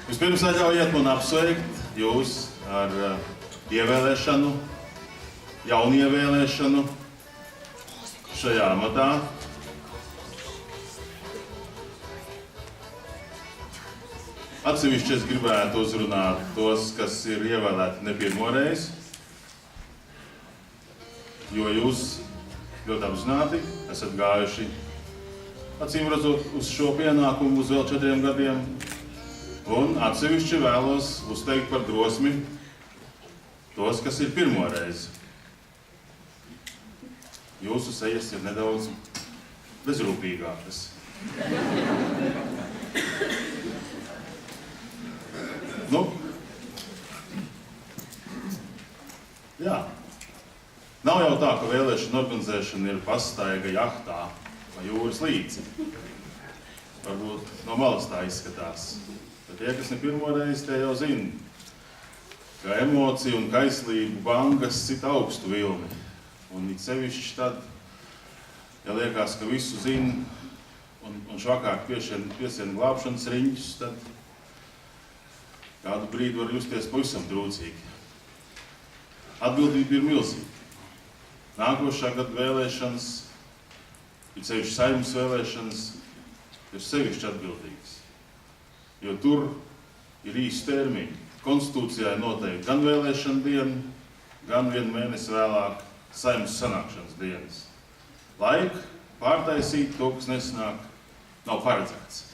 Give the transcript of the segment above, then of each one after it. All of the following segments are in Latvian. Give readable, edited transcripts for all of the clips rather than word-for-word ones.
Vispirms atļaujiet man apsveikt jūs ar ievēlēšanu, jaunievēlēšanu šajā amatā. Atsevišķi es gribētu uzrunāt tos, kas ir ievēlēti ne pirmo reizi, jo jūs ļoti apzināti esat gājuši, acīm redzot, uz šo pienākumu uz vēl 4 gadiem, un atsevišķi vēlos uzteikt par drosmi tos, kas ir pirmo reizi. Jūsu sejas ir nedaudz bezrūpīgākas. Nu, jā. Nav jau tā, ka vēlēšana organizēšana ir pastaiga jahtā pa jūras līci. Varbūt no malas tā izskatās. Bet tie, kas ne pirmo reizi, tie jau zina, ka emociju un kaislību bangas sit augstu vilni. Un it sevišķi tad, ja liekas, ka visu zina un švakāk piesien glābšanas riņķus, tad kādu brīdi var justies pavisam trūcīgi. Atbildība ir milzīga. Nākošā gada vēlēšanas, it sevišķi Saeimas vēlēšanas, ir sevišķi atbildīgas. Jo tur ir īsti termiņi. Konstitūcijā ir noteikti gan vēlēšana diena, gan 1 mēnesi vēlāk Saeimas sanākšanas dienas. Laika pārtaisīt to, kas nesanāk, nav paredzēts.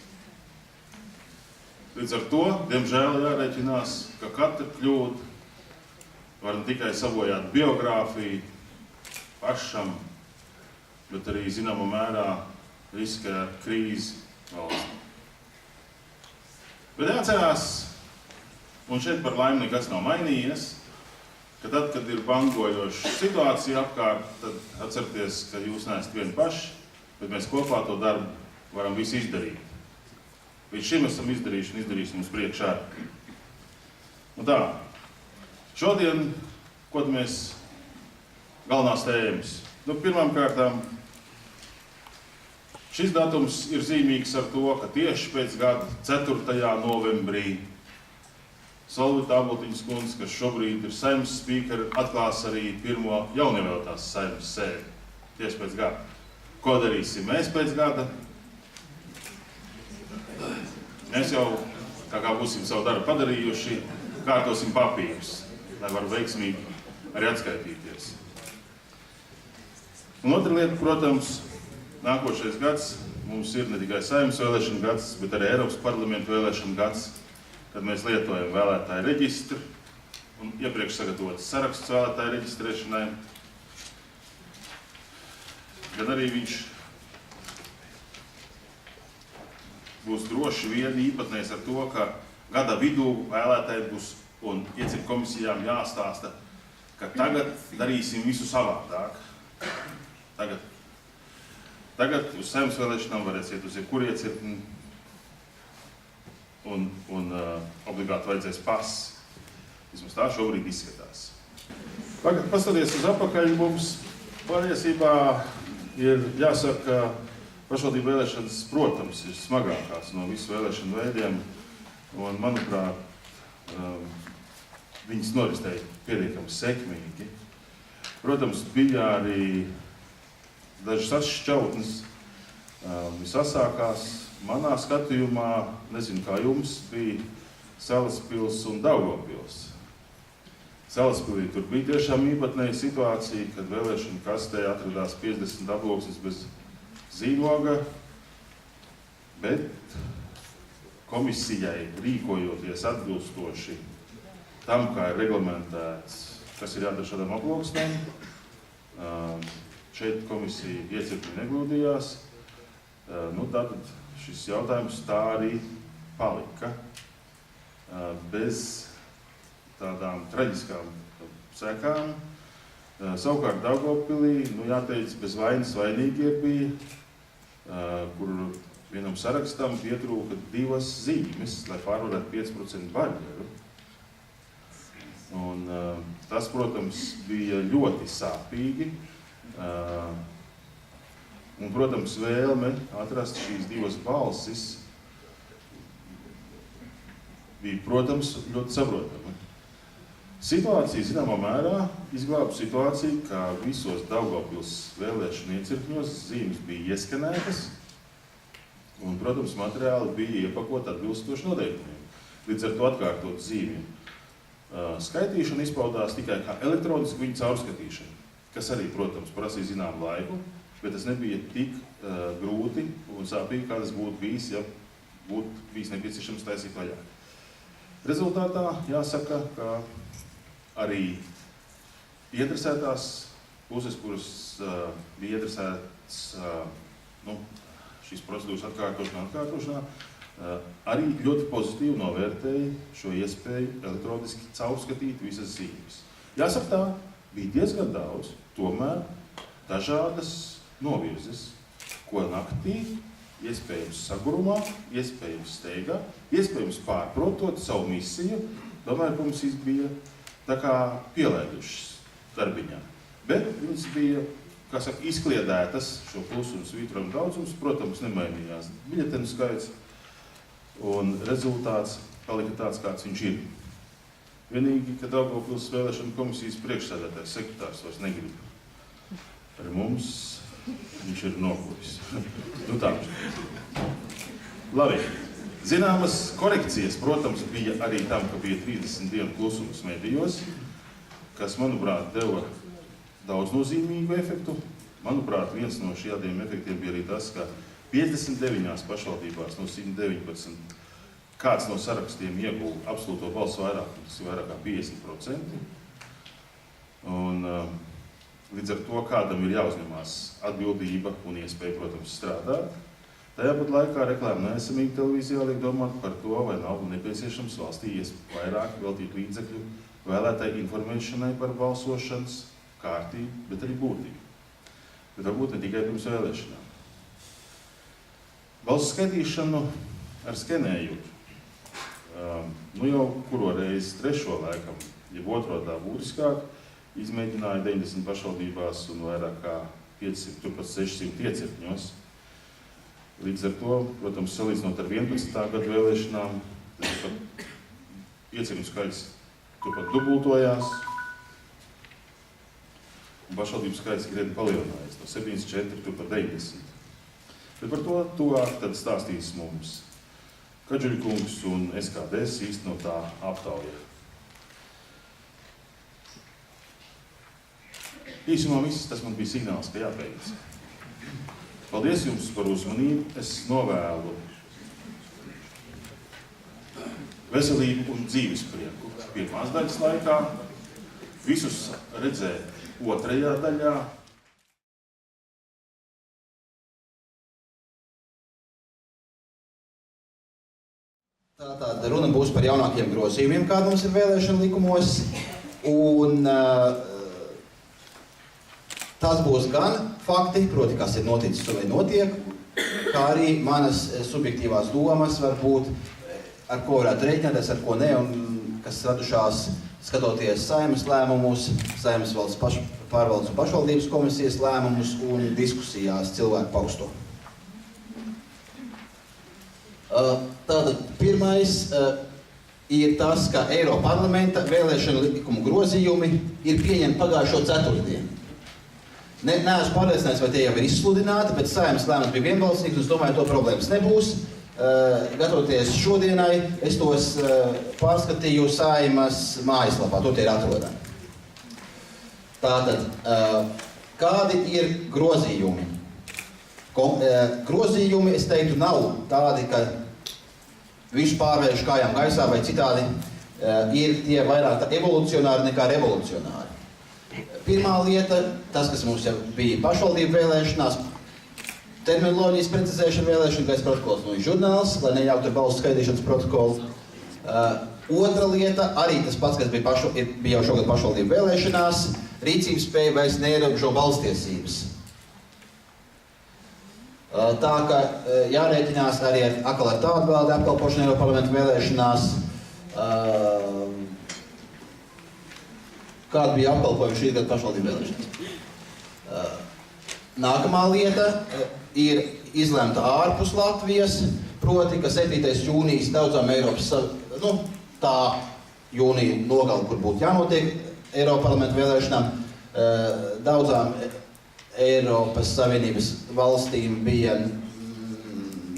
Līdz ar to, diemžēl, jārēķinās, ka katra kļūda var ne tikai sabojāt biogrāfiju pašam, bet arī zināmā mērā riskē ar krīzi valstī. Bet jāatcerās, un šeit par laimi nekas nav mainījies, ka tad, kad ir bangojoša situācija apkārt, tad atcerieties, ka jūs neesat vieni paši, bet mēs kopā to darbu varam visu izdarīt. Līdz šim esam izdarījuši un izdarīsim uz priekšā. Un tā, šodien, ko mēs galvenās tēmas? Nu, pirmām kārtām, šis datums ir zīmīgs ar to, ka tieši pēc gada 4. novembrī Solvita Abotiņas kundze, kas šobrīd ir Saeimas spīkere, atklās arī pirmo jaunievēlētās Saeimas sēdi. Tieši pēc gada. Ko darīsim mēs pēc gada? Mēs jau, tā kā būsim savu darbu padarījuši, kārtosim papīrus, lai varu veiksmīgi arī atskaitīties. Un otra lieta, protams, nākošais gads mums ir ne tikai Saeimas vēlēšana gads, bet arī Eiropas parlamenta vēlēšana gads, kad mēs lietojam vēlētāju reģistru un iepriekš sagatavotas sarakstus vēlētāju reģistrēšanai. Gan arī viņš būs droši vien īpatnējs ar to, ka gada vidū vēlētāji būs un iecirkņu komisijām jāstāsta, ka tagad darīsim visu savādāk. Tagad uz Saeimas vēlēšanām varēs iet uz jebkuru iecirkni un obligāti vajadzēs pasi. Vismaz tā šobrīd izskatās. Tagad paskaties uz apakaļ, mums patiesībā ir jāsaka, pašvaldību vēlēšanas, protams, ir smagākās no visu vēlēšanu veidiem, un, manuprāt, viņas noritēja pietiekami sekmīgi. Protams, bija arī dažas atšķautnes. Visasākās manā skatījumā, nezinu kā jums, bija Salaspils un Daugavpils. Salaspilī tur bija tiešām īpatnēja situācija, kad vēlēšanu kastē atradās 50 aploksnes bez zīmoga, bet komisijai rīkojoties atbilstoši tam, kā ir reglamentēts, kas ir jādara šādām aploksnēm, šeit komisija iecirkņi neglūdījās. Nu, tātad šis jautājums tā arī palika bez tādām traģiskām sekām. Savukārt Daugavpilī, nu jāteic, bez vainas vainīgie bija, kur vienam sarakstam pietrūka 2 zīmes, lai pārvarētu 5% barjeru. Un tas, protams, bija ļoti sāpīgi. Un, protams, vēlme atrast šīs 2 balsis bija, protams, ļoti saprotama. Situācija, zināmā mērā, izglāba situāciju, ka visos Daugavpils vēlēšanu iecirkņos zīmes bija ieskanētas un, protams, materiāli bija iepakoti atbilstoši noteikumiem. Līdz ar to atkārtot zīmju skaitīšana izpaudās tikai kā elektroniski viņu caurskatīšana, kas arī, protams, prasīja zināmu laiku, bet tas nebija tik grūti un sāpīgi, kā tas būtu bijis, ja būtu bijis nepieciešams taisīt vaļā. Rezultātā jāsaka, ka arī ieinteresētās puses, kuras bija ieinteresētas šīs procedūras atkārtošanā, arī ļoti pozitīvi novērtēja šo iespēju elektroniski caurskatīt visas zīmes. Jāsaka tā, bija diezgan daudz, tomēr dažādas novirzes, ko naktī, iespējams sagurumā, iespējams steigā, iespējams pārprotot savu misiju, tomēr komisijas bija tā kā pielēdušas darbiņā. Bet viņas bija, kā saka, izkliedētas šo plusu un svītrojumu daudzums, protams, nemainījās biļetenu skaits, un rezultāts palika tāds, kāds viņš ir. Vienīgi, ka Daugavpils vēlēšanu komisijas priekšsēdētājs sekretārs vairs negrib. Ar mums viņš ir noguris. Tā. Labi. Zināmas korekcijas, protams, bija arī tam, ka bija 30 dienu klusums medijos, kas, manuprāt, deva daudz nozīmīgu efektu. Manuprāt, viens no šādiem efektiem bija arī tas, ka 59 pašvaldībās no 119 kāds no sarakstiem ieguva absolūto balsu vairākumu, tas ir vairāk kā 50%. Un līdz ar to kādam ir jāuzņemās atbildība un iespēja, protams, strādāt. Tajā pat laikā reklāma neesamība televīzijā liek domāt par to, vai nav nepieciešams valstī vairāk veltīt līdzekļu vēlētāju informēšanai par balsošanas kārtību, bet arī būtību. Bet varbūt ne tikai pirms vēlēšanām. Balsu skaitīšanu ar skenējot. Jau kuro reizi trešo laikam, ja otro tā būtiskāk, izmēģināja 90 pašvaldībās un vairāk kā 500, turpat 600 iecirkņos. Līdz ar to, protams, salīdzinot ar 11. gadu vēlēšanām, iecirkņu skaits turpat dubultojās, un pašvaldību skaits krietni palielinājās, no 74 turpat 90. Bet par to tuvāk tad stāstīs mums Kadžuļkungs un SKDS īstenotā aptaujā. Īsumā viss tas man bija signāls, ka jābeidz. Paldies jums par uzmanību. Es novēlu veselību un dzīvesprieku pirmās daļas laikā. Visus redzēt otrajā daļā. Tātad runa būs par jaunākiem grozījumiem, kāda mums ir vēlēšana likumos. Un tas būs gan fakti, proti, kas ir noticis un vai notiek, kā arī manas subjektīvās domas varbūt, ar ko varētu reiķināties, ar ko ne, un kas radušās skatoties Saeimas lēmumus, Saeimas valsts pārvaldes un pašvaldības komisijas lēmumus un diskusijās cilvēku pausto. Tātad pirmais ir tas, ka Eiroparlamenta vēlēšanu likumu grozījumi ir pieņemti pagājušo ceturtdienu. Neesmu pārliecināts, vai tie jau ir izsludināti, bet Saeimas lēmums bija vienbalsīgs, un es domāju, to problēmas nebūs. Gatavoties šodienai, es tos pārskatīju Saeimas mājaslapā, tur tie ir atrodami. Tātad, kādi ir grozījumi? Grozījumi, es teiktu, nav tādi, ka viņš pārvērš kājām gaisā vai citādi, ir tie vairāk evolucionāri nekā revolucionāri. Pirmā lieta, tas, kas mums jau bija pašvaldību vēlēšanās, terminoloģijas precizēšana vēlēšana, gaisa protokols no žurnāls, lai nejauktu ar balsu skaitīšanas protokolu. Otra lieta, arī tas pats, kas bija jau šogad pašvaldību vēlēšanās, rīcības spēja vairs neierobežo balstiesības. Tā ka jārēķinās arī atkal ar tādu valdi apkalpošanu Eiroparlamentu vēlēšanās, kāda bija apkalpojuma šī gada pašvaldību vēlēšanās. Nākamā lieta ir izlemta ārpus Latvijas, proti, ka 7. jūnijas daudzām Eiropas, tā jūnija nogali, kur būtu jānotiek Eiroparlamenta vēlēšanām, daudzām Eiropas Savienības valstīm bija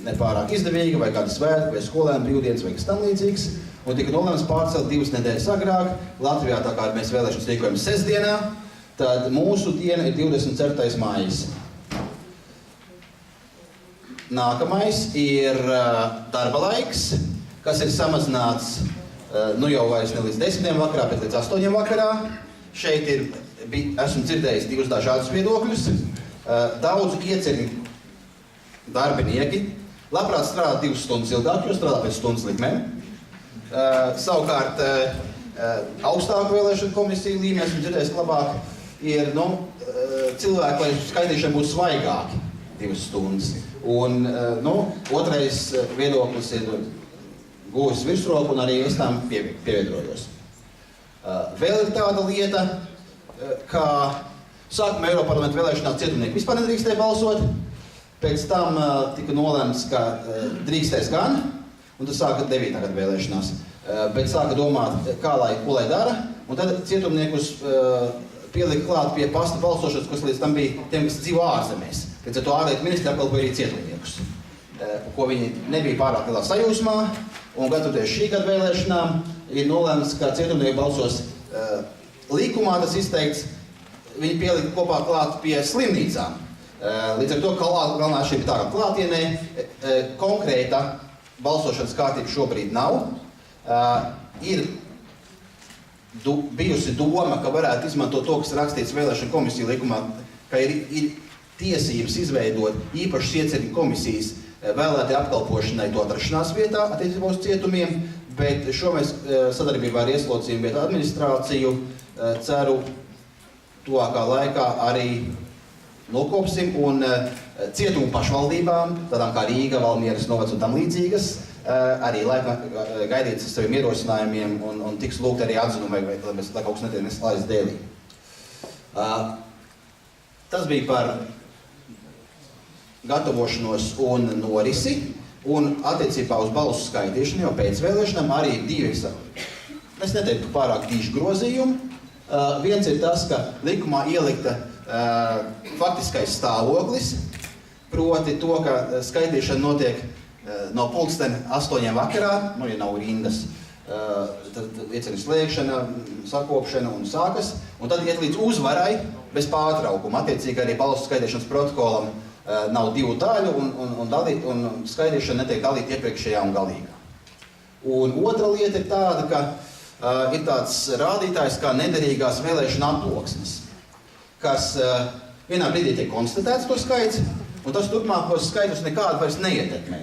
nepārāk izdevīga, vai kāda svētku, vai skolēnu brīvdienas, vai kas tam līdzīgs, un tika nolēmts pārcelt 2 nedēļas agrāk. Latvijā, tā kā mēs vēlēšanas rīkojam sestdienā, tad mūsu diena ir 24. maijs. Nākamais ir darba laiks, kas ir samazināts jau vairs ne līdz 10 vakarā, bet līdz 8 vakarā. Šeit esmu dzirdējis 2 dažādus viedokļus. Daudzu ieceļu darbinieki labprāt strādā 2 stundas ilgāk, jo strādā pēc stundas likmēm. Savukārt augstāku vēlēšanu komisiju līmenī, esmu dzirdējis, labāk ir cilvēki, lai skaitīšana būtu svaigāki 2 stundas. Un otrais viedoklis ir guvis virsroku, un arī es tam pievienojos. Vēl ir tāda lieta, ka sākumā Eiroparlamenta vēlēšanās cietumnieki vispār nedrīkstēja balsot, pēc tam tika nolēmts, ka drīkstēs gan, un tas sāka 9. gada vēlēšanās, bet sāka domāt, ko lai dara, un tad cietumniekus pielika klāt pie pasta balsošanas, kas līdz tam bija tiem, kas dzīvo ārzemēs. Līdz ar to ārlietu ministri apkalpoja arī cietumniekus, ko viņi nebija pārāk lielā sajūsmā, un gatavoties šī gada vēlēšanām, ir nolēmts, ka cietumnieki balsos likumā, tas izteikts, viņi pielika kopā klāt pie slimnīcām. Līdz ar to galvenā šī bija tā, ka klātienē konkrēta balsošanas kārtība šobrīd nav. Ir bijusi doma, ka varētu izmantot to, kas rakstīts vēlēšanu komisiju likumā, ka ir tiesības izveidot īpašas ieceļu komisijas vēlētāju apkalpošanai to atrašanās vietā attiecībā uz cietumiem, bet šo mēs sadarbībā ar ieslodzījumu vietu administrāciju ceru tuvākā laikā arī nokopsim, un cietumu pašvaldībām, tādām kā Rīga, Valmieras novads un tam līdzīgas, arī gaidīts ar saviem ierosinājumiem un tiks lūgt arī atzinumi, lai kaut kas netiek neslājas dēlī. Tas bija par gatavošanos un norisi, un attiecībā uz balsu skaitīšanu jau pēc vēlēšanām arī ir 2, es neteiktu pārāk tīši grozījumi. Viens ir tas, ka likumā ielikta faktiskais stāvoklis, proti to, ka skaitīšana notiek no 8:00 vakarā, ja nav rindas, tad ieceļu slēgšana, sakopšana un sākas, un tad iet līdz uzvarai bez pārtraukuma. Attiecīgi arī balsu skaitīšanas protokolam nav 2 daļu, un skaitīšana netiek dalīta iepriekšējā un galīgā. Un otra lieta ir tāda, ka ir tāds rādītājs kā nederīgās vēlēšana aploksnes, kas vienā brīdī tiek konstatēts to skaits, un tas turpmākos skaitus nekādu vairs neietekmē.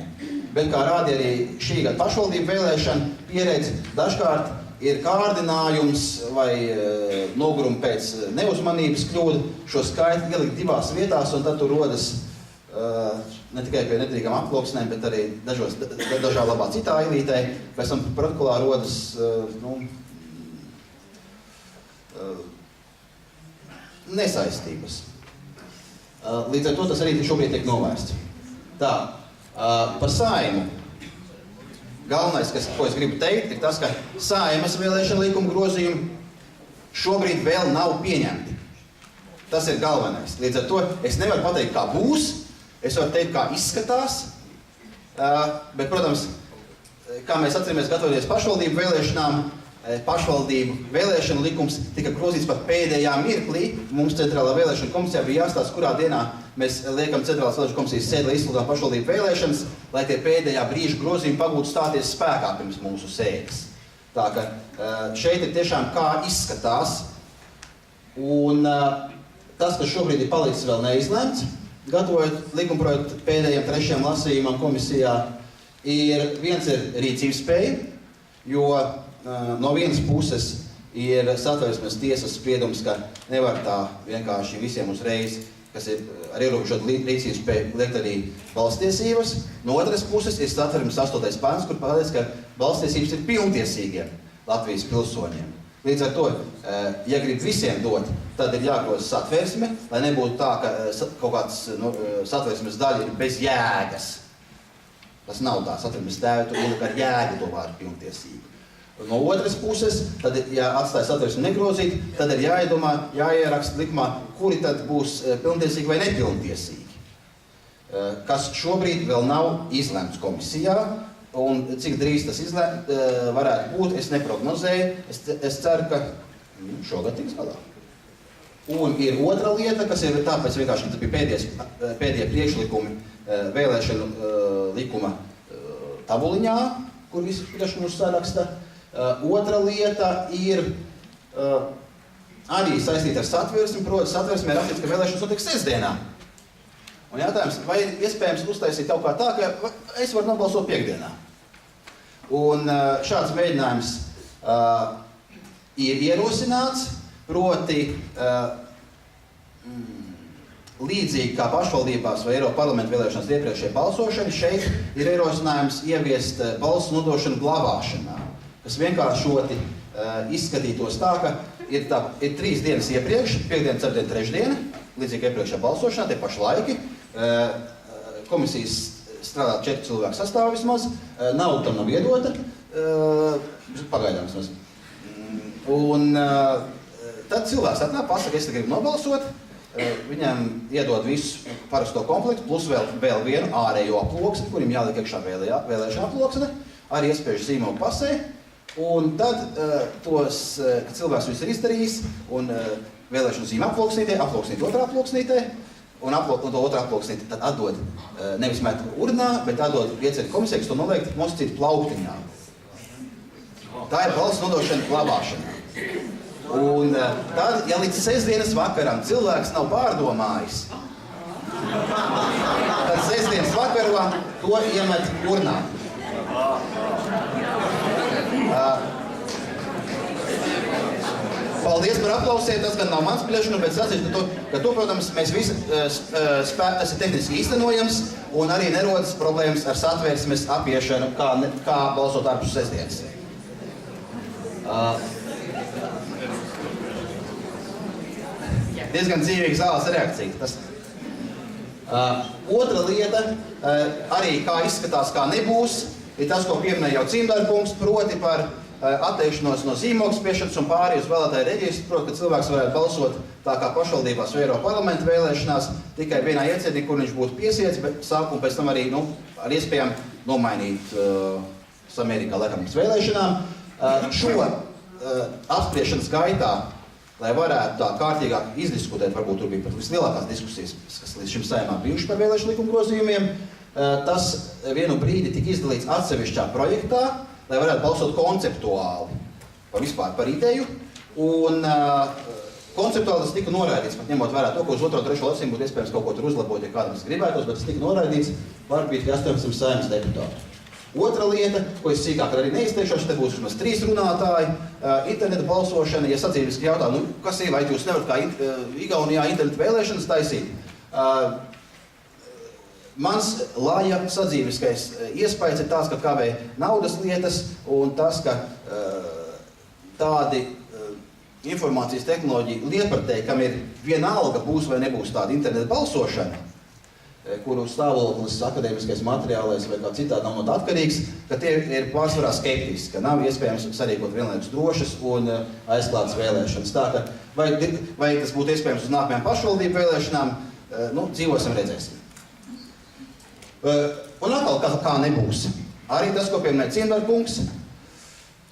Bet, kā rāda arī šī gada pašvaldību vēlēšana pieredze, dažkārt ir kārdinājums vai nogurumi pēc neuzmanības kļūda šo skaitu ielikt 2 vietās, un tad tur rodas ne tikai pie nederīgām aploksnēm, bet arī dažā labā citā ailītē, pēc tam protokolā rodas nesaistības. Līdz ar to tas arī šobrīd tiek novērsts. Tā, par Saeimu. Galvenais, ko es gribu teikt, ir tas, ka Saeimas vēlēšana likuma grozījumi šobrīd vēl nav pieņemti. Tas ir galvenais. Līdz ar to es nevaru pateikt, kā būs, es varu teikt, kā izskatās, bet, protams, kā mēs atceramies gatavoties pašvaldību vēlēšanām, pašvaldību vēlēšana likums tika grozīts pat pēdējā mirklī. Mums centrālā vēlēšana komisijā bija jāstāsta, kurā dienā mēs liekam centrālās vēlēšana komisijas sēdi, lai izsludinām pašvaldību vēlēšanas, lai tie pēdējā brīža grozījumi pagūtu stāties spēkā pirms mūsu sēdes. Tā ka šeit ir tiešām kā izskatās, un tas, kas šobrīd ir palicis vēl neizlemts, gatavojot likumprojektu pēdējiem 3. lasījumam komisijā, viens ir rīcības spēja, jo no vienas puses ir Satversmes tiesas spriedums, ka nevar tā vienkārši visiem uzreiz, kas ir ar ierobežotu rīcības spēju, liekt arī balsstiesības. No otras puses ir Satversmes 8. pants, kur pateic, ka balsstiesības ir pilntiesīgiem Latvijas pilsoņiem. Līdz ar to, ja grib visiem dot, tad ir jāgroza Satversme, lai nebūtu tā, ka kaut kāds Satversmes daļa ir bez jēgas. Tas nav tā satversmes tēvi, tur ielika ar jēgu to vārdu pilntiesība. No otras puses, tad, ja atstāja satversmi negrozīt, tad ir jāiedomā, jāieraksta likumā, kuri tad būs pilntiesīgi vai nepilntiesīgi. Kas šobrīd vēl nav izlemts komisijā, un cik drīz tas varētu būt, es neprognozēju, es ceru, ka šogad tiks galā. Un ir otra lieta, kas ir tāpēc vienkārši, ka tas bija pēdējie priekšlikumi vēlēšanu likuma tabuliņā, kur visi priekšlikumus saraksta. Otra lieta ir arī saistīta ar satversmi, proti satversmē ir rakstīts, ka vēlēšanas notiks sestdienā. Un jautājums, vai ir iespējams uztaisīt kaut kā tā, ka es varu nobalsot piekdienā. Un šāds mēģinājums ir ierosināts, proti līdzīgi kā pašvaldībās vai Eiropas parlamenta vēlēšanās iepriekšējā balsošana, šeit ir ierosinājums ieviest balsu nodošanu glabāšanā, kas vienkāršoti izskatītos tā, ka ir 3 dienas iepriekš, piekdiena, ceturtdiena, trešdiena, līdzīgi iepriekšējā balsošanā, tie paši laiki, komisijas strādā 4 cilvēku sastāvā vismaz, nauda tam nav iedota, pagaidām vismaz. Un tad cilvēks atnāk, pasaka, es gribu nobalsot, viņam iedod visu parasto komplektu, plus vēl vienu ārējo aploksni, kurim jāliek iekšā vēlēšana aploksne, arī iespējuši zīmogu pasē, un tad kad cilvēks visu ir izdarījis, un vēlēšanu zīme aploksnītē, aploksnīt otrā aploksnītē, un to otrā aploksnītē tad atdod nevis met urnā, bet atdod ieceļu komisijai, kas to noliek nosacīt plauktiņā. Tā ir balsu nodošana glabāšanā. Un tad, ja līdz sestdienas vakaram cilvēks nav pārdomājis, tad sestdienas vakarā to iemet urnā. Paldies par aplausiem, tas gan nav mans plēšanu, bet sacīšu, ka to, protams, mēs visi tas ir tehniski īstenojams un arī nerodas problēmas ar satversmes apiešanu, kā balsot ārpus sestdienas. Diezgan dzīvīga zāles reakcija. Otra lieta, arī kā izskatās, kā nebūs, ir tas, ko pieminēja jau Cimdarkungs, proti par atteikšanos no zīmogu spiešanas un pārēju uz vēlētāju reģistru, proti, ka cilvēks varētu balsot tā kā pašvaldībās vai Eiropas parlamenta vēlēšanās tikai vienā iecēdī, kur viņš būtu piesiets, bet sākumu pēc tam arī ar iespējām nomainīt samērīgā laikam pirms vēlēšanām. Šo apspriešanas gaitā, lai varētu tā kārtīgāk izdiskutēt, varbūt tur bija pat vislielākās diskusijas, kas līdz šim Saeimā bijuši par vēlēšanu likuma grozījumiem, tas vienu brīdi tika izdalīts atsevišķā projektā, lai varētu balsot konceptuāli vispār par ideju, un konceptuāli tas tika noraidīts, pat ņemot vērā to, ka uz 2. un 3. lasījumu būtu iespējams kaut ko tur uzlabot, ja kādam tas gribētos, bet tas tika noraidīts par 18 Saeimas deputātu. Otra lieta, ko es sīkāk arī neizteikšos, te būs vismaz 3 runātāji, interneta balsošana, ja sadzīviski jautā, kas ir, vai jūs nevarat kā Igaunijā interneta vēlēšanas taisīt? Mans laja sadzīviskais iespējas ir tāds, ka kavē naudas lietas un tas, ka tādi informācijas tehnoloģija lietpratēji, kam ir vienalga būs vai nebūs tāda interneta balsošana, kuru stāvoklis akadēmiskais materiālais vai kā citādi nav no tā atkarīgs, ka tie ir pārsvarā skeptiski, ka nav iespējams sarīkot vienlaikus drošas un aizklātas vēlēšanas. Tā, ka vai tas būtu iespējams uz nākamajām pašvaldību vēlēšanām, dzīvosim, redzēsim. Un atkal kā nebūs. Arī tas, ko pieminēja Cimdarkungs,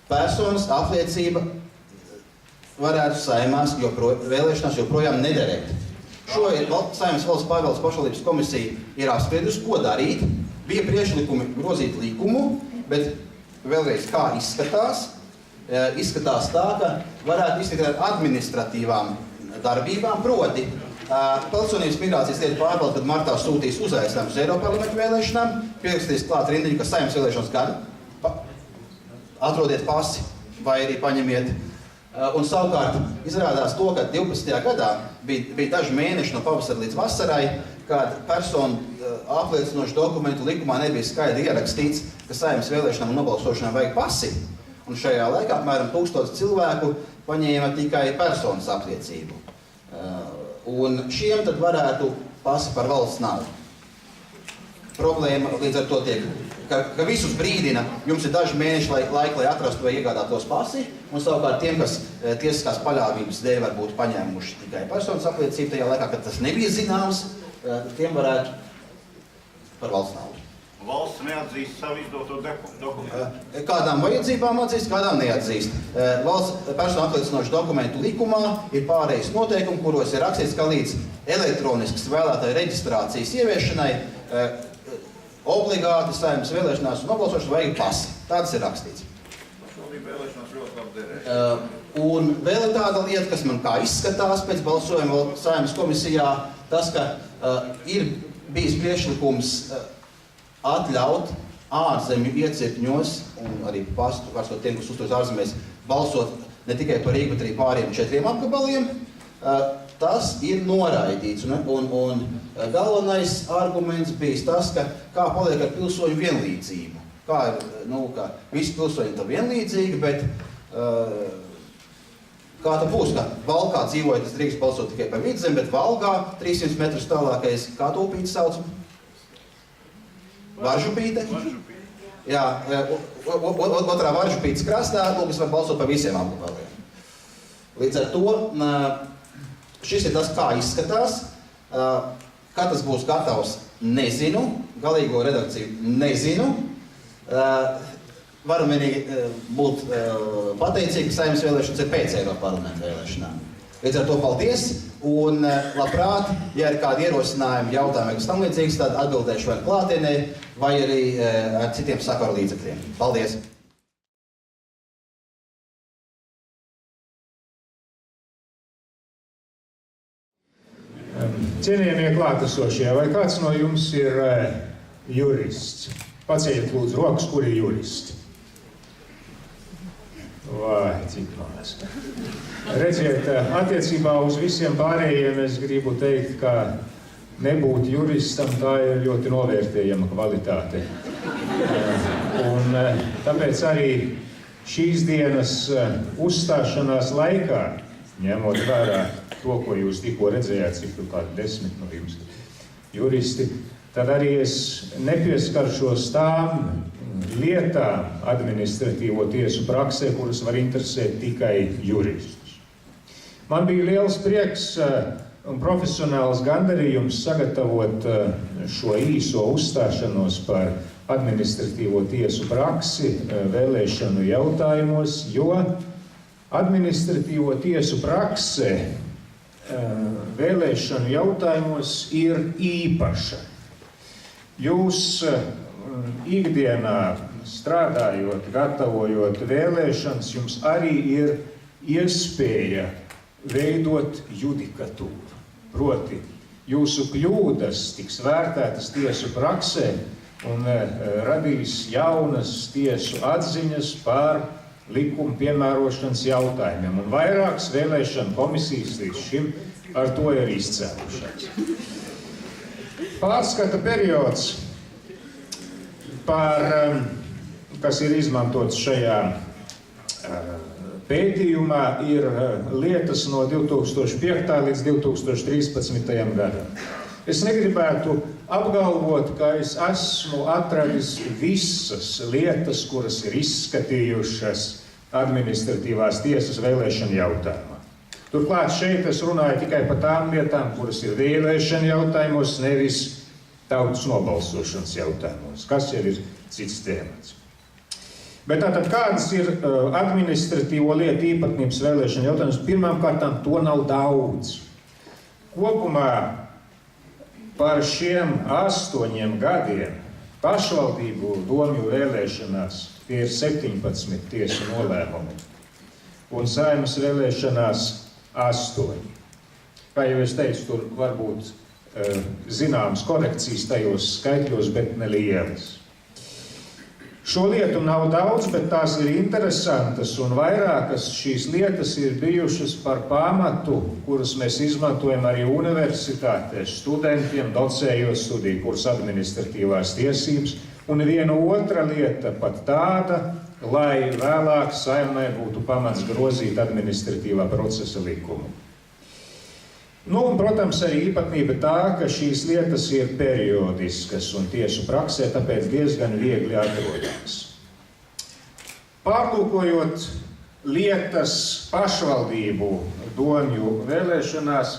personas apliecība varētu Saeimās vēlēšanās joprojām nederēt. Šo Saeimas valsts pārvaldes pašvaldības komisija ir apspriedusi, ko darīt. Bija priekšlikumi grozīt likumu, bet vēlreiz kā izskatās. Izskatās tā, ka varētu izskatīt ar administratīvām darbībām, proti Pilsonības migrācijas lietu pārvalde, kad martā sūtīs uzaicinājumus Eiropas parlamenta vēlēšanām, pierakstīs klāt rindiņu, ka Saeimas vēlēšanas gada, atrodiet pasi vai arī paņemiet. Un savukārt izrādās to, ka 12. gadā bija daži mēneši no pavasara līdz vasarai, kad personu apliecinošu dokumentu likumā nebija skaidri ierakstīts, ka Saeimas vēlēšanām un nobalsošanām vajag pasi. Un šajā laikā apmēram 1000 cilvēku paņēma tikai personas apliecību. Un šiem tad varētu pasi par valsts naudu. Problēma līdz ar to tiek ka visus brīdina, jums ir daži mēneši laika, lai atrastu vai iegādātos pasi, un savukārt tiem, kas tiesiskās paļāvības dēļ varbūt paņēmuši tikai personas apliecību tajā laikā, kad tas nebija zināms, tiem varētu par valsts naudu. Valsts neatzīst savu izdoto dokumentu. Kādām vajadzībām atzīst, kādām neatzīst. Valsts personu apliecinošu dokumentu likumā ir pārējais noteikumi, kuros ir rakstīts, ka līdz elektroniskas vēlētāju reģistrācijas ieviešanai obligāti Saeimas vēlēšanās un nobalsošanas vajag pasi. Tāds ir rakstīts. Šobrīd vēlēšanās ļoti labi derē. Un vēl ir tāda lieta, kas man kā izskatās pēc balsojuma Saeimas komisijā, tas, ka ir bijis priekšlikums atļaut ārzemju iecirkņos un arī pārstot tiem, kas uzturas ārzemēs, balsot ne tikai par Rīgu, bet arī pāriem 4 apgabaliem. Tas ir noraidīts. Un galvenais arguments bijis tas, ka kā paliek ar pilsoņu vienlīdzību. Kā visi pilsoņi ir vienlīdzīgi, bet kā tā būs, ka Valkā dzīvojot, tas drīkst balsot tikai par Vidzemi, bet Valgā 300 metrus tālākais, kā to upīti sauc? Varžupīte? Jā, otrā Varžupītes krastā, kas var balsot par visiem apgabaliem. Līdz ar to, šis ir tas, kā izskatās. Kad tas būs gatavs, nezinu. Galīgo redakciju nezinu. Varam vienīgi būt pateicīgi, ka Saeimas vēlēšanas ir pēc Eiroparlamenta vēlēšanām. Līdz ar to paldies, un labprāt, ja ir kādi ierosinājumi, jautājumi, kas tam līdzīgs, tad atbildēšu vai klātienē, vai arī ar citiem sakaru līdzekļiem. Paldies! Cienījamie klātesošie, vai kāds no jums ir jurists? Paceļiet lūdzu rokas, kur ir juristi. Vai, cik maz. Redziet, attiecībā uz visiem pārējiem es gribu teikt, ka nebūt juristam tā ir ļoti novērtējama kvalitāte. Un tāpēc arī šīs dienas uzstāšanās laikā, ņemot vērā to, ko jūs tikko redzējāt, cik kādi 10 no jums juristi, tad arī es nepieskaršos tām lietām administratīvo tiesu praksē, kuras var interesēt tikai juristus. Man bija liels prieks un profesionāls gandarījums sagatavot šo īso uzstāšanos par administratīvo tiesu praksi vēlēšanu jautājumos, jo administratīvo tiesu prakse vēlēšanu jautājumos ir īpaša. Jūs ikdienā strādājot, gatavojot vēlēšanas, jums arī ir iespēja veidot judikatūru. Proti, jūsu kļūdas tiks vērtētas tiesu praksē un radīs jaunas tiesu atziņas par likuma piemērošanas jautājumiem. Un vairākas vēlēšana komisijas līdz šim ar to ir izcēlušās. Pārskata periods, kas ir izmantots šajā pētījumā, ir lietas no 2005. līdz 2013. gadam. Es negribētu apgalvot, ka es esmu atradis visas lietas, kuras ir izskatījušas administratīvās tiesas vēlēšana jautājumā. Turklāt šeit es runāju tikai par tām lietām, kuras ir vēlēšana jautājumos, nevis tautas nobalsošanas jautājumos, kas jau ir cits tēmats. Bet tātad kādas ir administratīvo lietu īpatnības vēlēšana jautājums? Pirmām kārtām to nav daudz. Kopumā par šiem 8 gadiem pašvaldību domju vēlēšanās tie ir 17 tiesu nolēmumi un Saeimas vēlēšanās 8. Kā jau es teicu, tur varbūt zināmas korekcijas tajos skaitļos, bet ne lielas. Šo lietu nav daudz, bet tās ir interesantas, un vairākas šīs lietas ir bijušas par pamatu, kuras mēs izmantojam arī universitātēs, studentiem, docējot studiju kurs administratīvās tiesības, un viena otra lieta pat tāda, lai vēlāk Saeimai būtu pamats grozīt administratīvā procesa likumu. Nu, un, protams, arī īpatnība tā, ka šīs lietas ir periodiskas un tiesu praksē, tāpēc diezgan viegli atrodams. Pārlūkojot lietas pašvaldību domju vēlēšanās,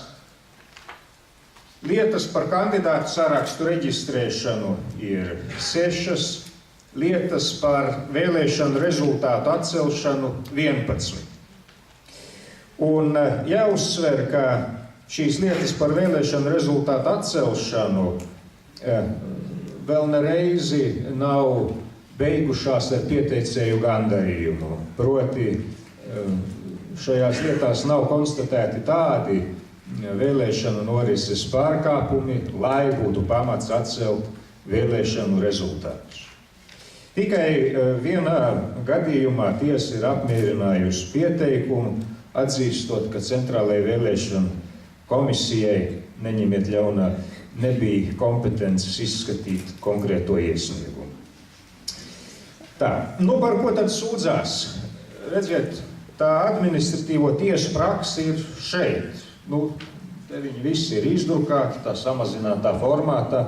lietas par kandidātu sarakstu reģistrēšanu ir 6, lietas par vēlēšanu rezultātu atcelšanu 11. Un jāuzsver, ka šīs lietas par vēlēšanu rezultātu atcelšanu vēl nereizi nav beigušās ar pieteicēju gandarījumu. Proti, šajās lietās nav konstatēti tādi vēlēšanu norises pārkāpumi, lai būtu pamats atcelt vēlēšanu rezultātus. Tikai vienā gadījumā tiesa ir apmierinājusi pieteikumu, atzīstot, ka Centrālajai vēlēšanu komisijai, neņemiet ļaunā, nebija kompetences izskatīt konkrēto iesniegumu. Tā, nu par ko tad sūdzās? Redziet, tā administratīvo tiesu praksa ir šeit. Nu, te viņi visi ir izdrukāti, tā samazinātā formātā.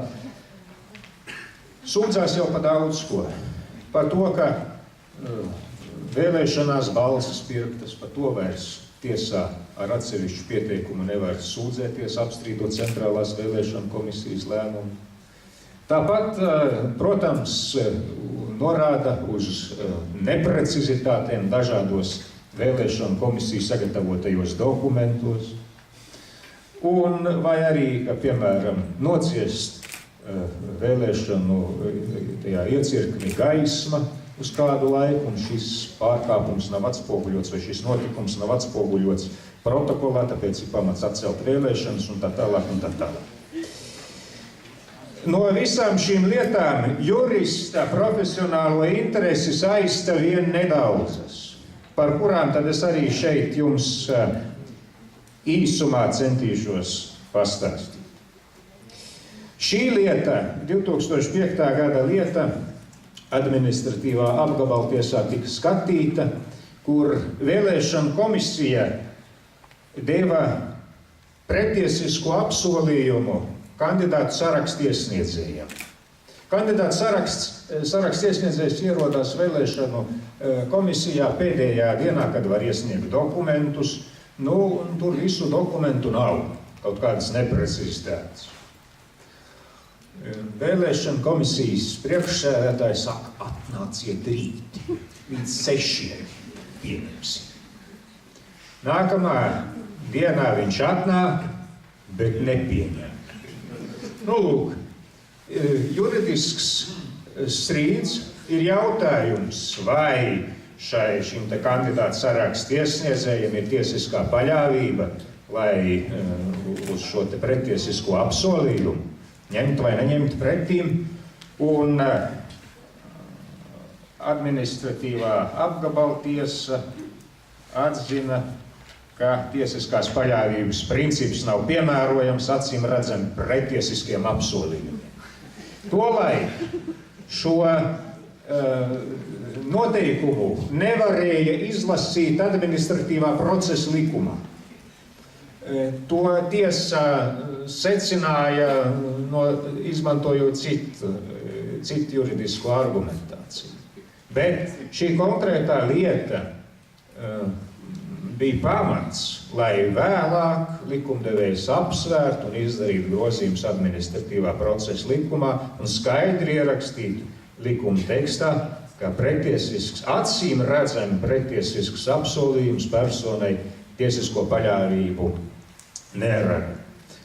Sūdzās jau pa daudz ko. Par to, ka vēlēšanās balsas pirktas, par to vairs tiesā ar atsevišķu pieteikumu nevar sūdzēties, apstrīdot Centrālās vēlēšanu komisijas lēmumu. Tāpat, protams, norāda uz neprecizitātēm dažādos vēlēšanu komisiju sagatavotajos dokumentos, un vai arī, ka, piemēram, nociest vēlēšanu tajā iecirkni gaisma uz kādu laiku, un šis pārkāpums nav atspoguļots, vai šis notikums nav atspoguļots protokolā, tāpēc ir pamats atcelt vēlēšanas, un tā tālāk, un tā tālāk. No visām šīm lietām jurista profesionālo interesi saista vien nedaudzas, par kurām tad es arī šeit jums īsumā centīšos pastāstīt. Šī lieta, 2005. gada lieta, administratīvā apgabaltiesā tika skatīta, kur vēlēšana komisija deva pretiesisku apsolījumu kandidātu sarakstu iesniedzējiem. Kandidātu sarakstu iesniedzējs ierodās vēlēšanu komisijā pēdējā dienā, kad var iesniegt dokumentus. Nu, un tur visu dokumentu nav, kaut kādas neprecizitātes. Vēlēšana komisijas priekšsēdētājs saka, atnāciet rīt, līdz 6 pieņemsim. Nākamā dienā viņš atnāk, bet nepieņem. Nu, lūk, juridisks strīds ir jautājums, vai šim te kandidātu sarakstu iesniedzējiem ir tiesiskā paļāvība, lai uz šo te pretiesisko apsolījumu ņemt vai neņemt pretīm, un administratīvā apgabaltiesa atzina, ka tiesiskās paļāvības princips nav piemērojams acīm redzami pretiesiskiem apsolījumiem. Tolaik šo noteikumu nevarēja izlasīt administratīvā procesa likumā. To tiesa secināja, izmantojot citu juridisku argumentāciju. Bet šī konkrētā lieta bija pamats, lai vēlāk likumdevējs apsvērtu un izdarītu grozījumus administratīvā procesa likumā un skaidri ierakstītu likuma tekstā, ka pretiesisks, acīm redzami pretiesisks apsolījums personai tiesisko paļāvību nerada.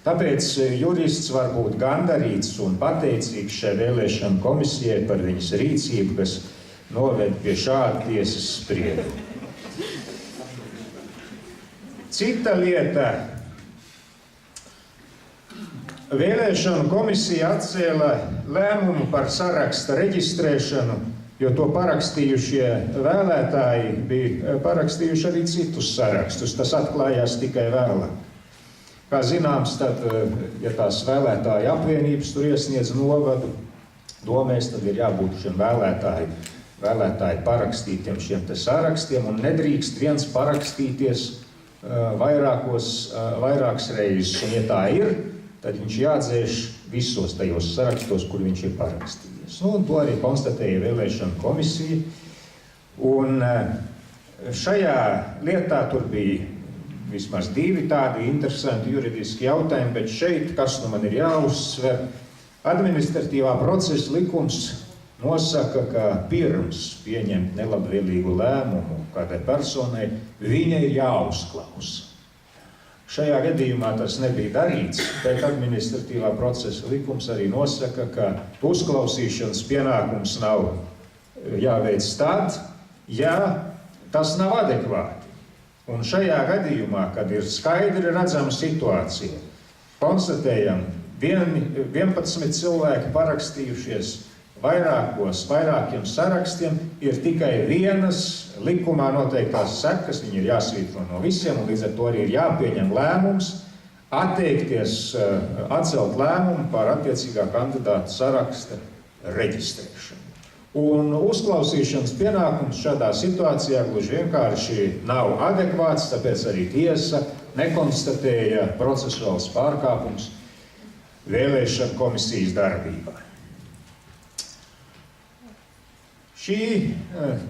Tāpēc jurists var būt gandarīts un pateicīgs šai vēlēšanu komisijai par viņas rīcību, kas noved pie šāda tiesas sprieduma. Cita lieta. Vēlēšanu komisija atcēla lēmumu par saraksta reģistrēšanu, jo to parakstījušie vēlētāji bija parakstījuši arī citus sarakstus. Tas atklājās tikai vēlāk. Kā zināms, tad, ja tās vēlētāju apvienības tur iesniedz novadu domēs, tad ir jābūt šiem vēlētāju parakstītiem šiem te sarakstiem, un nedrīkst viens parakstīties vairākas reizes, un ja tā ir, tad viņš jāatdzēš visos tajos sarakstos, kur viņš ir parakstījies. Nu, un to arī konstatēja vēlēšana komisija, un šajā lietā tur bija vismaz 2 tādi interesanti juridiski jautājumi, bet šeit, kas nu man ir jāuzsver, administratīvā procesa likums nosaka, ka pirms pieņemt nelabvēlīgu lēmumu kādai personai, viņa ir jāuzklausa. Šajā gadījumā tas nebija darīts, bet administratīvā procesa likums arī nosaka, ka uzklausīšanas pienākums nav jāveic tad, ja tas nav adekvāti. Un šajā gadījumā, kad ir skaidri redzama situācija, konstatējam, 11 cilvēki parakstījušies vairākiem sarakstiem, ir tikai vienas likumā noteiktās sekas, viņi ir jāsvītro no visiem, un līdz ar to arī ir jāpieņem lēmums, atcelt lēmumu par attiecīgā kandidāta saraksta reģistrēšanu. Un uzklausīšanas pienākums šādā situācijā gluži vienkārši nav adekvāts, tāpēc arī tiesa nekonstatēja procesuāls pārkāpums vēlēšana komisijas darbībā. Šī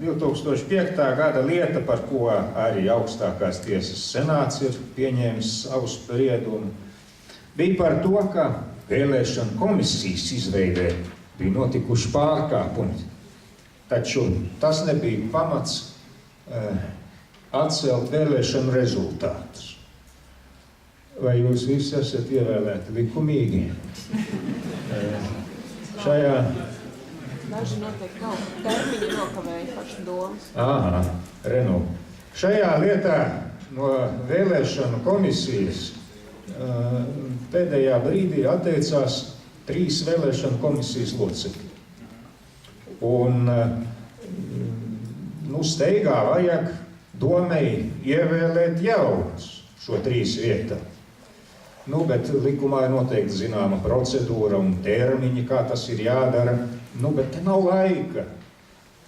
2005. gada lieta, par ko arī augstākās tiesas senāts ir pieņēmis savu spriedumu, bija par to, ka vēlēšana komisijas izveidē bija notikuši pārkāpumi, taču tas nebija pamats atcelt vēlēšanu rezultātus. Vai jūs visi esat ievēlēti likumīgi? Šajā... Daži noteikti nav. Termiņi nokavēja pašu domas. Aha, Renu. Šajā lietā no vēlēšanu komisijas pēdējā brīdī atteicās 3 vēlēšanu komisijas locekļi. Un steigā vajag domai ievēlēt jaunus šo 3 vietā. Bet likumā ir noteikti zināma procedūra un termiņi, kā tas ir jādara. Bet te nav laika.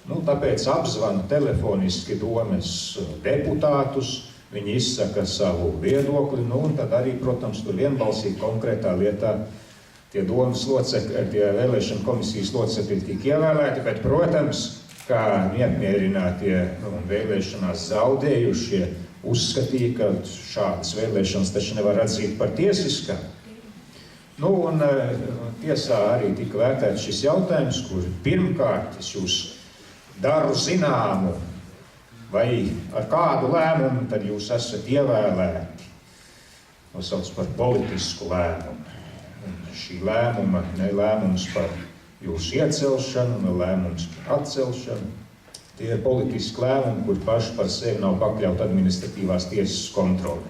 Tāpēc apzvanu telefoniski domes deputātus, viņi izsaka savu viedokli, un tad arī, protams, tur vienbalsīgi konkrētā lietā tie domas locekļi, tie vēlēšana komisijas locekļi tika ievēlēti, bet, protams, kā neapmierinātie un vēlēšanās zaudējušie uzskatīja, ka šādas vēlēšanas taču nevar atzīt par tiesiskām. Tiesā arī tika vērtēts šis jautājums, kur pirmkārt es jūs daru zināmu, vai ar kādu lēmumu tad jūs esat ievēlēti. To sauc par politisku lēmumu. Un šī lēmuma, ne lēmums par jūsu iecelšanu, ne lēmums par atcelšanu. Tie ir politiski lēmumi, kur paši par sevi nav pakļaut administratīvās tiesas kontroli.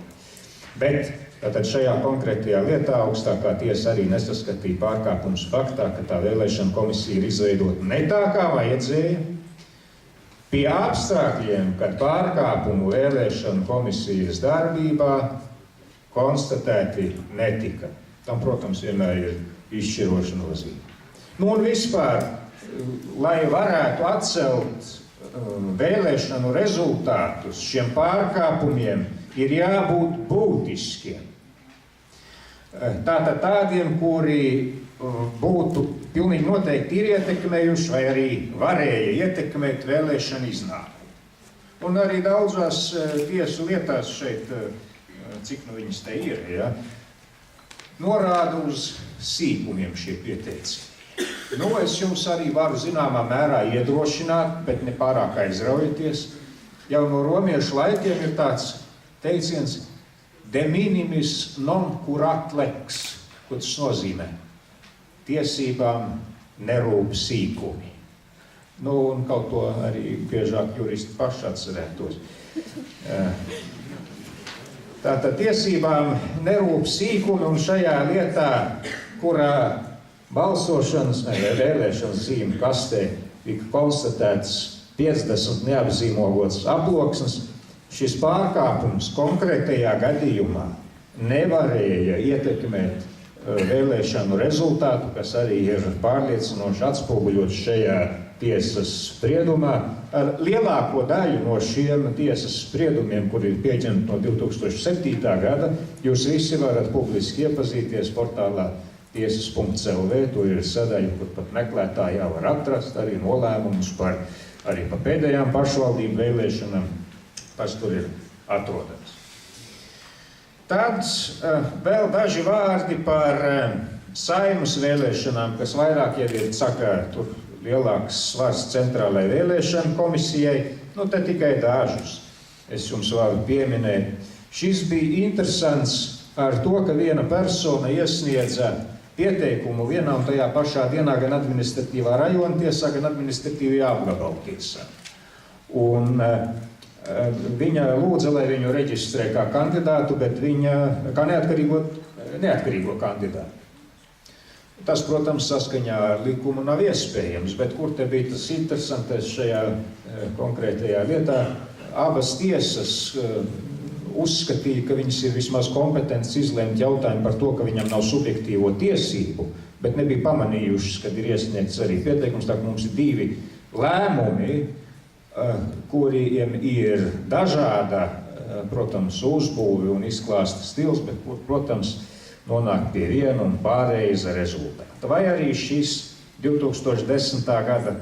Bet tātad šajā konkrētajā lietā augstākā tiesa arī nesaskatīja pārkāpumus faktā, ka tā vēlēšana komisija ir izveidota ne tā, kā vajadzēja. Pie apstākļiem, kad pārkāpumu vēlēšana komisijas darbībā konstatēti netika. Tam, protams, vienmēr ir izšķiroša nozīme. Un vispār, lai varētu atcelt vēlēšanu rezultātus, šiem pārkāpumiem ir jābūt būtiskiem. Tātad tādiem, kuri būtu pilnīgi noteikti ir ietekmējuši vai arī varēja ietekmēt vēlēšanu iznākumu. Un arī daudzās tiesu lietās šeit, cik viņas te ir, norāda uz sīkumiem šie pieteicumi. Es jums arī varu zināmā mērā iedrošināt, bet ne pārāk aizraujieties. Jau no romiešu laikiem ir tāds teiciens de minimis non curat lex, ko tas nozīmē. Tiesībām nerūp sīkumi. Un kaut to arī biežāk juristi paši atcerētos. Tātad tiesībām nerūp sīkumi, un šajā lietā, kurā balsošanas, vēlēšanas zīmju kastē tika konstatēts 50 neapzīmogots aploksnes, šis pārkāpums konkrētajā gadījumā nevarēja ietekmēt vēlēšanu rezultātu, kas arī ir pārliecinoši atspoguļots šajā tiesas spriedumā. Ar lielāko daļu no šiem tiesas spriedumiem, kuri ir pieņemti no 2007. gada, jūs visi varat publiski iepazīties portālā tiesas.lv. Tur ir sadaļa, kur pat meklētāji jau var atrast arī nolēmumus par pēdējām pašvaldību vēlēšanām, kas tur ir atrodams. Tad vēl daži vārdi par Saeimas vēlēšanām, kas vairāk jau ir tur lielāks svars centrālai vēlēšana komisijai, te tikai dažus. Es jums varu pieminēt. Šis bija interesants ar to, ka viena persona iesniedza pieteikumu vienā un tajā pašā dienā gan administratīvā rajona tiesā, gan administratīvajā apgabalu tiesā. Un viņa lūdza, lai viņu reģistrē kā kandidātu, bet viņa kā neatkarīgo kandidātu. Tas, protams, saskaņā ar likumu nav iespējams, bet kur te bija tas interesantais šajā konkrētajā lietā? Abas tiesas uzskatīja, ka viņas ir vismaz kompetences izlēmt jautājumu par to, ka viņam nav subjektīvo tiesību, bet nebija pamanījušas, kad ir iesniegts arī pieteikums, tā ka mums ir divi lēmumi, kuriem ir dažāda, protams, uzbūve un izklāsta stils, bet, protams, nonāk pie viena un pārreiza rezultāta. Vai arī šis 2010. gada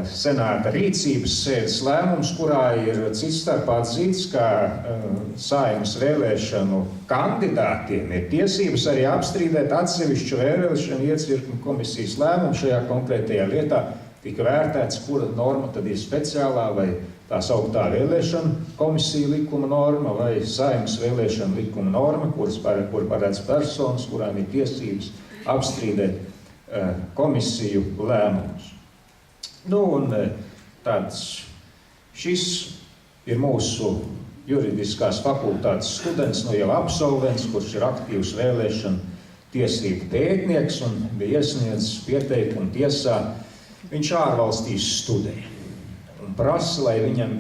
senāta rīcības sēdes lēmums, kurā ir cits starp atzīts, ka Saeimas vēlēšanu kandidātiem ir tiesības arī apstrīdēt atsevišķu vēlēšanu iecirkņu komisijas lēmumu šajā konkrētajā lietā, tika vērtēts, kura norma tad ir speciālā vai tā sauktā vēlēšana komisija likuma norma vai Saeimas vēlēšana likuma norma, kur paredz personas, kurām ir tiesības apstrīdēt komisiju lēmumus. Šis ir mūsu juridiskās fakultātes students, jau absolvents, kurš ir aktīvs vēlēšana tiesību pētnieks un bija iesniedzis pieteikumu tiesā. Viņš ārvalstīs studēja un prasa, lai viņam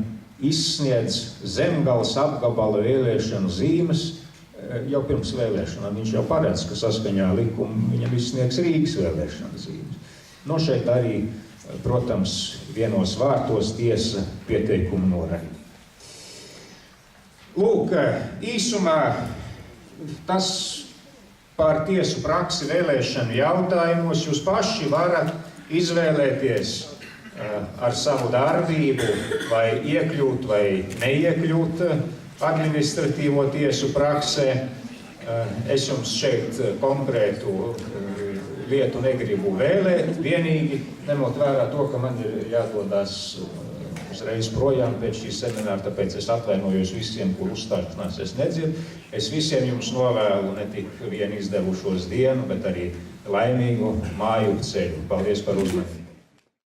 izsniedz Zemgales apgabala vēlēšanu zīmes jau pirms vēlēšanām. Viņš jau paredz, ka saskaņā likumu viņam izsniegs Rīgas vēlēšanu zīmes. Šeit arī, protams, vienos vārtos tiesa pieteikumu noraidīja. Lūk, īsumā tas par tiesu praksi vēlēšanu jautājumos. Jūs paši varat izvēlēties ar savu darbību vai iekļūt vai neiekļūt administratīvo tiesu praksē. Es jums šeit konkrētu lietu negribu vēlēt, vienīgi ņemot vērā to, ka man ir jādodās uzreiz projām pēc šī semināra, tāpēc es atvainojos visiem, kur uzstāšanās es nedzirdu. Es visiem jums novēlu ne tik vien izdevušos dienu, bet arī laimīgu māju ceļu. Paldies par uzmanību!